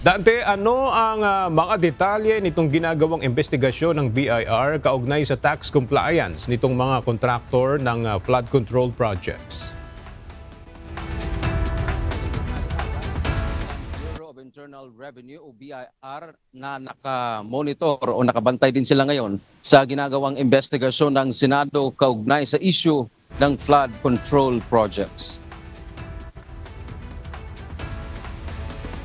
Dante, ano ang mga detalye nitong ginagawang investigasyon ng BIR kaugnay sa tax compliance nitong mga kontraktor ng flood control projects? Bureau of Internal Revenue o BIR na nakamonitor o nakabantay din sila ngayon sa ginagawang investigasyon ng Senado kaugnay sa issue ng flood control projects.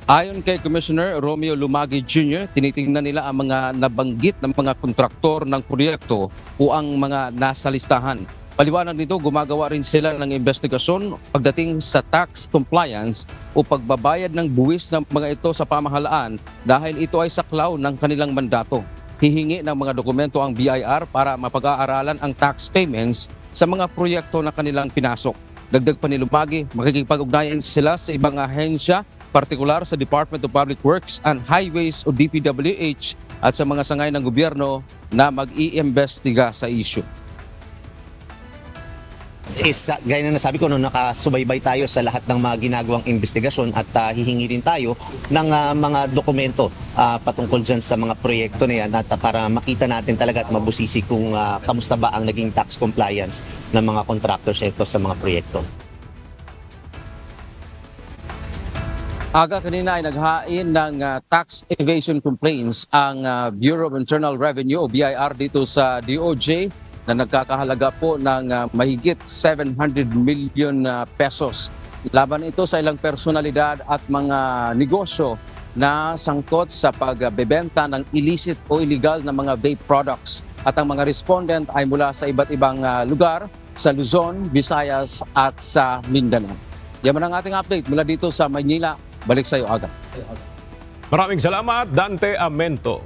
Ayon kay Commissioner Romeo Lumagi Jr., tinitingnan nila ang mga nabanggit ng mga kontraktor ng proyekto o ang mga nasa listahan. Paliwanag nito, gumagawa rin sila ng investigasyon pagdating sa tax compliance o pagbabayad ng buwis ng mga ito sa pamahalaan dahil ito ay saklaw ng kanilang mandato. Hihingi ng mga dokumento ang BIR para mapag-aaralan ang tax payments sa mga proyekto na kanilang pinasok. Dagdag pa ni Lumagi, makikipag-ugnayan sila sa ibang ahensya, partikular sa Department of Public Works and Highways o DPWH at sa mga sangay ng gobyerno na mag-iimbestiga sa issue. Gaya na nasabi ko, nakasubaybay tayo sa lahat ng mga ginagawang investigasyon at hihingi rin tayo ng mga dokumento patungkol dyan sa mga proyekto na yan at para makita natin talaga at mabusisi kung kamusta ba ang naging tax compliance ng mga contractors ito sa mga proyekto. Aga kanina ay naghain ng tax evasion complaints ang Bureau of Internal Revenue o BIR dito sa DOJ na nagkakahalaga po ng mahigit 700 million pesos. Laban ito sa ilang personalidad at mga negosyo na sangkot sa pagbebenta ng illicit o illegal na mga vape products. At ang mga respondent ay mula sa iba't ibang lugar sa Luzon, Visayas at sa Mindanao. Yan ang ating update mula dito sa Maynila. Balik sa iyo, Aga. Maraming salamat, Dante Amento.